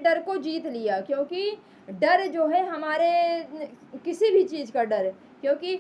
डर को जीत लिया, क्योंकि डर जो है हमारे किसी भी चीज़ का डर, क्योंकि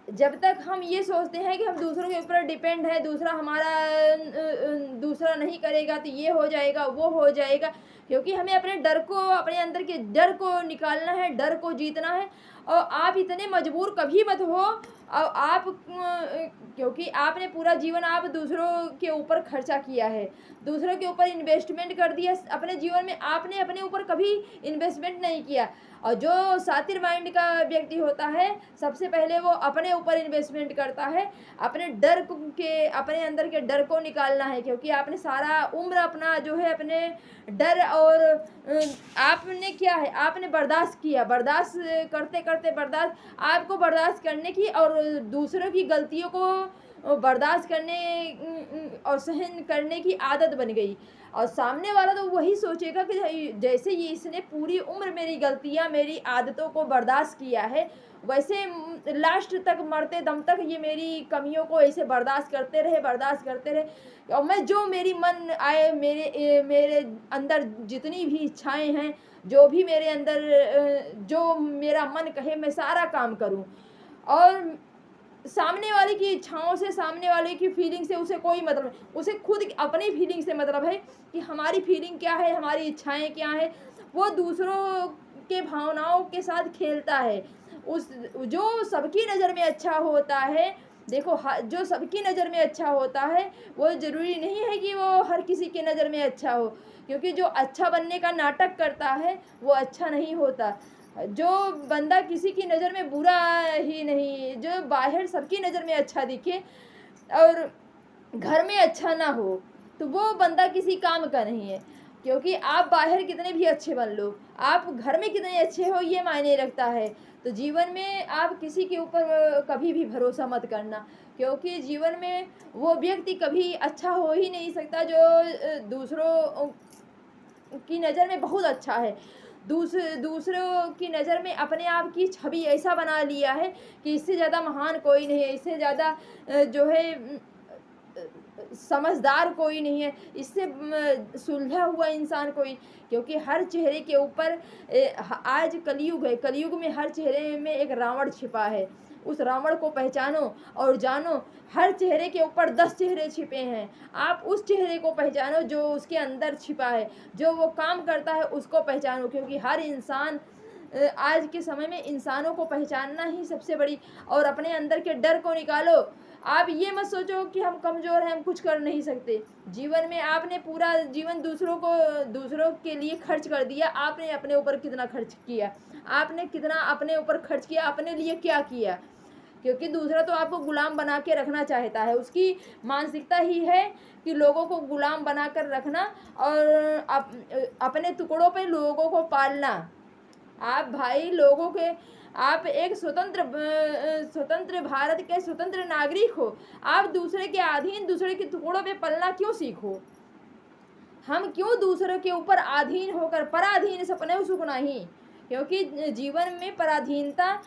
जब तक हम ये सोचते हैं कि हम दूसरों के ऊपर डिपेंड है, दूसरा हमारा दूसरा नहीं करेगा तो ये हो जाएगा, वो हो जाएगा, क्योंकि हमें अपने डर को, अपने अंदर के डर को निकालना है, डर को जीतना है। और आप इतने मजबूर कभी मत हो, और आप क्योंकि आपने पूरा जीवन आप दूसरों के ऊपर खर्चा किया है, दूसरों के ऊपर इन्वेस्टमेंट कर दिया अपने जीवन में, आपने अपने ऊपर कभी इन्वेस्टमेंट नहीं किया। और जो शातिर माइंड का व्यक्ति होता है, सबसे पहले वो अपने ऊपर इन्वेस्टमेंट करता है, अपने डर के, अपने अंदर के डर को निकालना है, क्योंकि आपने सारा उम्र अपना जो है अपने डर और आपने क्या है, आपने बर्दाश्त किया, बर्दाश्त करते करते बर्दाश्त, आपको बर्दाश्त करने की और दूसरों की गलतियों को बर्दाश्त करने और सहन करने की आदत बन गई। और सामने वाला तो वही सोचेगा कि जैसे ये इसने पूरी उम्र मेरी गलतियाँ, मेरी आदतों को बर्दाश्त किया है, वैसे लास्ट तक, मरते दम तक ये मेरी कमियों को ऐसे बर्दाश्त करते रहे, बर्दाश्त करते रहे। और मैं जो मेरी मन आए, मेरे अंदर जितनी भी इच्छाएं हैं, जो भी मेरे अंदर जो मेरा मन कहे, मैं सारा काम करूं। और सामने वाले की इच्छाओं से, सामने वाले की फीलिंग से उसे कोई मतलब नहीं, उसे खुद अपनी फीलिंग से मतलब है कि हमारी फीलिंग क्या है, हमारी इच्छाएं क्या है। वो दूसरों के भावनाओं के साथ खेलता है। उस जो सबकी नज़र में अच्छा होता है, देखो जो सबकी नज़र में अच्छा होता है, वो ज़रूरी नहीं है कि वो हर किसी के नज़र में अच्छा हो, क्योंकि जो अच्छा बनने का नाटक करता है वो अच्छा नहीं होता। जो बंदा किसी की नज़र में बुरा ही नहीं, जो बाहर सबकी नज़र में अच्छा दिखे और घर में अच्छा ना हो, तो वो बंदा किसी काम का नहीं है। क्योंकि आप बाहर कितने भी अच्छे बन लो, आप घर में कितने अच्छे हो ये मायने रखता है। तो जीवन में आप किसी के ऊपर कभी भी भरोसा मत करना, क्योंकि जीवन में वो व्यक्ति कभी अच्छा हो ही नहीं सकता जो दूसरों की नज़र में बहुत अच्छा है। दूसरों की नज़र में अपने आप की छवि ऐसा बना लिया है कि इससे ज़्यादा महान कोई नहीं है, इससे ज़्यादा जो है समझदार कोई नहीं है, इससे सुलझा हुआ इंसान कोई। क्योंकि हर चेहरे के ऊपर आज कलयुग है, कलयुग में हर चेहरे में एक रावण छिपा है। उस रावण को पहचानो और जानो, हर चेहरे के ऊपर 10 चेहरे छिपे हैं। आप उस चेहरे को पहचानो जो उसके अंदर छिपा है, जो वो काम करता है उसको पहचानो, क्योंकि हर इंसान आज के समय में इंसानों को पहचानना ही सबसे बड़ी। और अपने अंदर के डर को निकालो। आप ये मत सोचो कि हम कमज़ोर हैं, हम कुछ कर नहीं सकते। जीवन में आपने पूरा जीवन दूसरों के लिए खर्च कर दिया, आपने अपने ऊपर कितना खर्च किया, आपने कितना अपने ऊपर खर्च किया, अपने लिए क्या किया। क्योंकि दूसरा तो आपको गुलाम बना के रखना चाहता है, उसकी मानसिकता ही है कि लोगों को गुलाम बना कर रखना और अपने टुकड़ों पे लोगों को पालना। आप भाई लोगों के, आप एक स्वतंत्र भारत के स्वतंत्र नागरिक हो, आप दूसरे के अधीन, दूसरे के टुकड़ों पे पलना क्यों सीखो। हम क्यों दूसरों के ऊपर अधीन होकर, पराधीन सपने सुख नहीं। क्योंकि जीवन में पराधीनता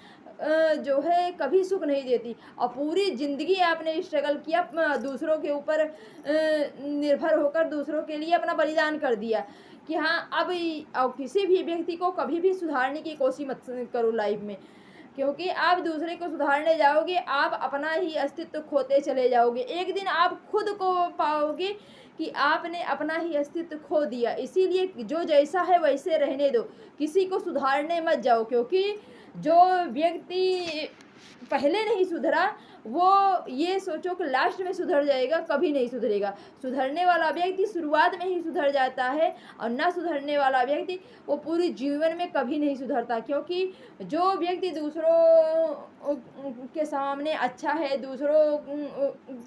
जो है कभी सुख नहीं देती। और पूरी ज़िंदगी आपने स्ट्रगल किया, दूसरों के ऊपर निर्भर होकर दूसरों के लिए अपना बलिदान कर दिया कि हाँ अब किसी भी व्यक्ति को कभी भी सुधारने की कोशिश मत करो लाइफ में। क्योंकि आप दूसरे को सुधारने जाओगे, आप अपना ही अस्तित्व खोते चले जाओगे। एक दिन आप खुद को पाओगे कि आपने अपना ही अस्तित्व खो दिया। इसीलिए जो जैसा है वैसे रहने दो, किसी को सुधारने मत जाओ। क्योंकि जो व्यक्ति पहले नहीं सुधरा, वो ये सोचो कि लास्ट में सुधर जाएगा, कभी नहीं सुधरेगा। सुधरने वाला व्यक्ति शुरुआत में ही सुधर जाता है, और ना सुधरने वाला व्यक्ति वो पूरी जीवन में कभी नहीं सुधरता। क्योंकि जो व्यक्ति दूसरों के सामने अच्छा है, दूसरों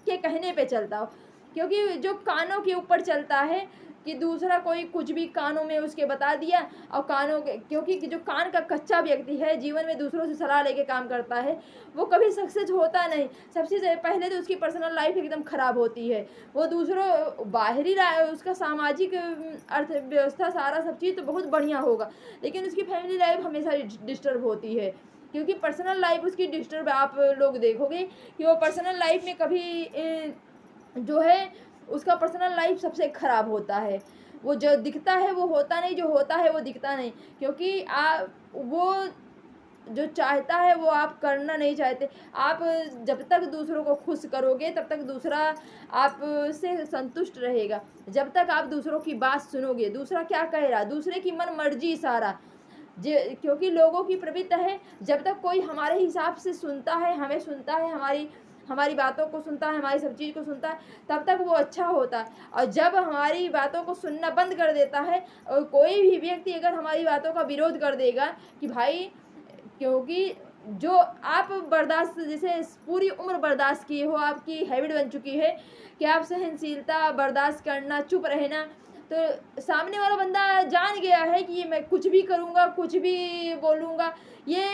के कहने पे चलता हो, क्योंकि जो कानों के ऊपर चलता है कि दूसरा कोई कुछ भी कानों में उसके बता दिया, और कानों के, क्योंकि जो कान का कच्चा व्यक्ति है, जीवन में दूसरों से सलाह लेके काम करता है, वो कभी सक्सेस होता नहीं। सबसे पहले तो उसकी पर्सनल लाइफ एकदम ख़राब होती है। वो दूसरों बाहरी उसका सामाजिक अर्थव्यवस्था सारा सब चीज़ तो बहुत बढ़िया होगा, लेकिन उसकी फैमिली लाइफ हमेशा डिस्टर्ब होती है। क्योंकि पर्सनल लाइफ उसकी डिस्टर्ब, आप लोग देखोगे कि वो पर्सनल लाइफ में कभी जो है उसका पर्सनल लाइफ सबसे ख़राब होता है। वो जो दिखता है वो होता नहीं, जो होता है वो दिखता नहीं, क्योंकि वो जो चाहता है वो आप करना नहीं चाहते। आप जब तक दूसरों को खुश करोगे तब तक दूसरा आपसे संतुष्ट रहेगा। जब तक आप दूसरों की बात सुनोगे, दूसरा क्या कह रहा, दूसरे की मन मर्जी सारा, क्योंकि लोगों की प्रवृत्ति है, जब तक कोई हमारे हिसाब से सुनता है, हमें सुनता है, हमारी हमारी बातों को सुनता है, हमारी सब चीज़ को सुनता है, तब तक वो अच्छा होता है। और जब हमारी बातों को सुनना बंद कर देता है, और कोई भी व्यक्ति अगर हमारी बातों का विरोध कर देगा कि भाई, क्योंकि जो आप बर्दाश्त, जैसे पूरी उम्र बर्दाश्त किए हो, आपकी हैबिट बन चुकी है कि आप सहनशीलता, बर्दाश्त करना, चुप रहना, तो सामने वाला बंदा जान गया है कि ये मैं कुछ भी करूँगा, कुछ भी बोलूँगा, ये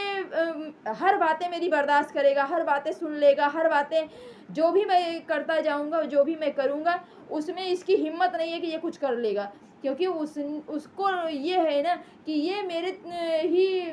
हर बातें मेरी बर्दाश्त करेगा, हर बातें सुन लेगा, हर बातें जो भी मैं करता जाऊँगा, जो भी मैं करूँगा, उसमें इसकी हिम्मत नहीं है कि ये कुछ कर लेगा, क्योंकि उसको ये है ना कि ये मेरे ही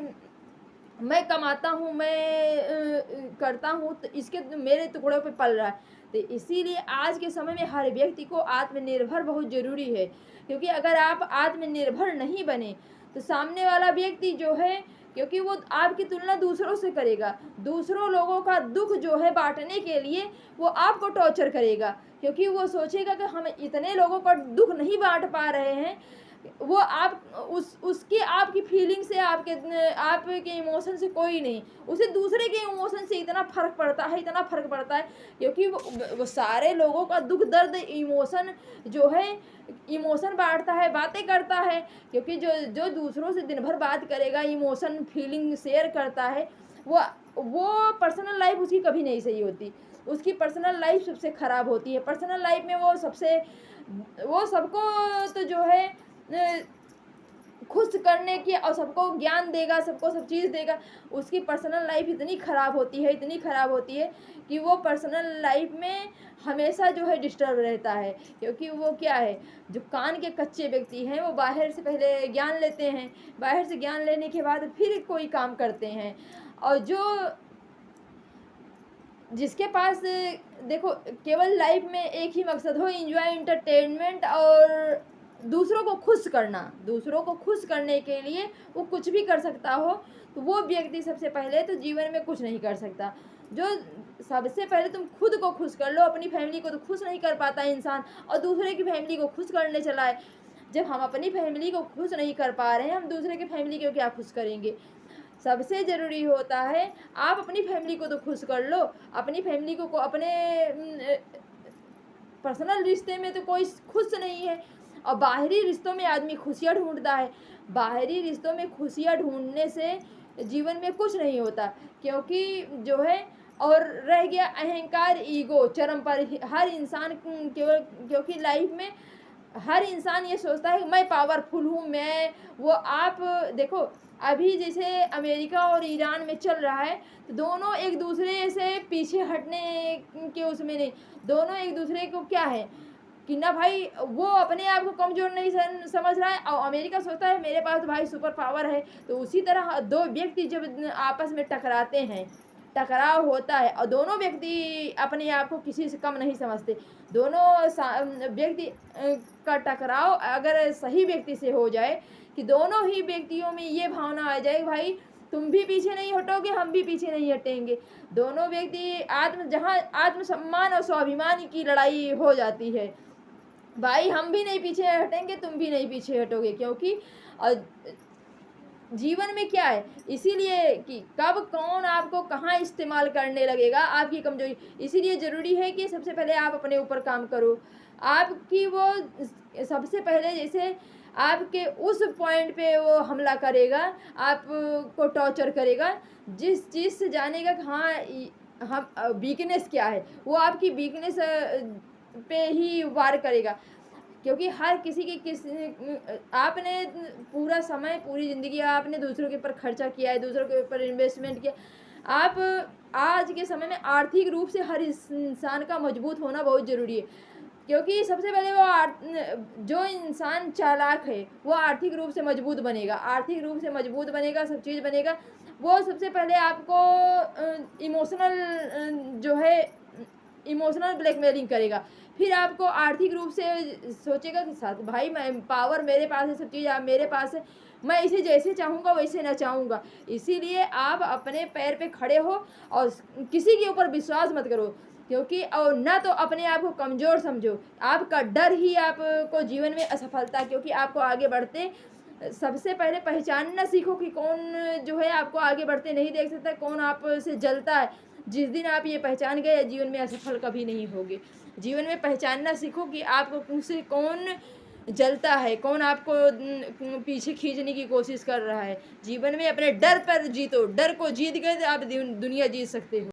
मैं कमाता हूँ, मैं करता हूँ, तो इसके मेरे टुकड़ों पे पल रहा है। तो इसीलिए आज के समय में हर व्यक्ति को आत्मनिर्भर बहुत ज़रूरी है, क्योंकि अगर आप आत्मनिर्भर नहीं बने तो सामने वाला व्यक्ति जो है, क्योंकि वो आपकी तुलना दूसरों से करेगा, दूसरों लोगों का दुख जो है बांटने के लिए वो आपको टॉर्चर करेगा, क्योंकि वो सोचेगा कि हम इतने लोगों का दुख नहीं बांट पा रहे हैं, वो आप उसकी आपकी फीलिंग से, आपके इमोशन से कोई नहीं, उसे दूसरे के इमोशन से इतना फ़र्क पड़ता है, इतना फ़र्क पड़ता है, क्योंकि वो सारे लोगों का दुख दर्द इमोशन जो है, इमोशन बांटता है, बातें करता है, क्योंकि जो जो दूसरों से दिन भर बात करेगा, इमोशन फीलिंग शेयर करता है, वो पर्सनल लाइफ उसकी कभी नहीं सही होती, उसकी पर्सनल लाइफ सबसे ख़राब होती है। पर्सनल लाइफ में वो सबको तो जो है खुश करने की, और सबको ज्ञान देगा, सबको सब चीज़ देगा, उसकी पर्सनल लाइफ इतनी ख़राब होती है, इतनी ख़राब होती है कि वो पर्सनल लाइफ में हमेशा जो है डिस्टर्ब रहता है, क्योंकि वो क्या है, जो कान के कच्चे व्यक्ति हैं वो बाहर से पहले ज्ञान लेते हैं, बाहर से ज्ञान लेने के बाद फिर कोई काम करते हैं, और जिसके पास देखो केवल लाइफ में एक ही मकसद हो, एंजॉय, एंटरटेनमेंट और दूसरों को खुश करना, दूसरों को खुश करने के लिए वो कुछ भी कर सकता हो, तो वो व्यक्ति सबसे पहले तो जीवन में कुछ नहीं कर सकता। जो सबसे पहले तुम खुद को खुश कर लो, अपनी फैमिली को तो खुश नहीं कर पाता इंसान, और दूसरे की फैमिली को खुश करने चला है। जब हम अपनी फैमिली को खुश नहीं कर पा रहे हैं, हम दूसरे की फैमिली को क्या खुश करेंगे। सबसे ज़रूरी होता है आप अपनी फैमिली को तो खुश कर लो, अपनी फैमिली को अपने पर्सनल रिश्ते में तो कोई खुश नहीं है, और बाहरी रिश्तों में आदमी खुशियाँ ढूंढता है। बाहरी रिश्तों में खुशियाँ ढूंढने से जीवन में कुछ नहीं होता, क्योंकि जो है, और रह गया अहंकार, ईगो चरम पर हर इंसान केवल, क्योंकि लाइफ में हर इंसान ये सोचता है कि मैं पावरफुल हूँ, मैं वो, आप देखो अभी जैसे अमेरिका और ईरान में चल रहा है, तो दोनों एक दूसरे से पीछे हटने के उसमें नहीं, दोनों एक दूसरे को क्या है कि ना भाई, वो अपने आप को कमज़ोर नहीं समझ रहा है, और अमेरिका सोचता है मेरे पास तो भाई सुपर पावर है। तो उसी तरह दो व्यक्ति जब आपस में टकराते हैं, टकराव होता है, और दोनों व्यक्ति अपने आप को किसी से कम नहीं समझते, दोनों व्यक्ति का टकराव अगर सही व्यक्ति से हो जाए, कि दोनों ही व्यक्तियों में ये भावना आ जाए भाई तुम भी पीछे नहीं हटोगे, हम भी पीछे नहीं हटेंगे, दोनों व्यक्ति जहाँ आत्मसम्मान और स्वाभिमान की लड़ाई हो जाती है, भाई हम भी नहीं पीछे हटेंगे, तुम भी नहीं पीछे हटोगे, क्योंकि जीवन में क्या है, इसीलिए कि कब कौन आपको कहाँ इस्तेमाल करने लगेगा, आपकी कमजोरी, इसीलिए ज़रूरी है कि सबसे पहले आप अपने ऊपर काम करो। आपकी वो सबसे पहले जैसे आपके उस पॉइंट पे वो हमला करेगा, आपको टॉर्चर करेगा, जिस चीज़ से जानेगा कि हाँ हम वीकनेस क्या है, वो आपकी वीकनेस पे ही वार करेगा, क्योंकि हर किसी आपने पूरा समय, पूरी ज़िंदगी आपने दूसरों के ऊपर खर्चा किया है, दूसरों के ऊपर इन्वेस्टमेंट किया। आप आज के समय में आर्थिक रूप से हर इंसान का मजबूत होना बहुत ज़रूरी है, क्योंकि सबसे पहले वो जो इंसान चालाक है वो आर्थिक रूप से मजबूत बनेगा, आर्थिक रूप से मजबूत बनेगा, सब चीज़ बनेगा। वो सबसे पहले आपको इमोशनल जो है, इमोशनल ब्लैकमेलिंग करेगा। फिर आपको आर्थिक रूप से सोचेगा कि साथ भाई मैं पावर मेरे पास है, सब चीज़ मेरे पास है, मैं इसे जैसे चाहूँगा वैसे ना चाहूँगा। इसीलिए आप अपने पैर पे खड़े हो और किसी के ऊपर विश्वास मत करो, क्योंकि और ना तो अपने आप को कमज़ोर समझो। आपका डर ही आपको जीवन में असफलता, क्योंकि आपको आगे बढ़ते सबसे पहले पहचानना सीखो कि कौन जो है आपको आगे बढ़ते नहीं देख सकता, कौन आपसे जलता है। जिस दिन आप ये पहचान गए, जीवन में असफल कभी नहीं होगे। जीवन में पहचानना सीखो कि आपको उनसे कौन जलता है, कौन आपको पीछे खींचने की कोशिश कर रहा है। जीवन में अपने डर पर जीतो, डर को जीत गए तो आप दुनिया जीत सकते हो।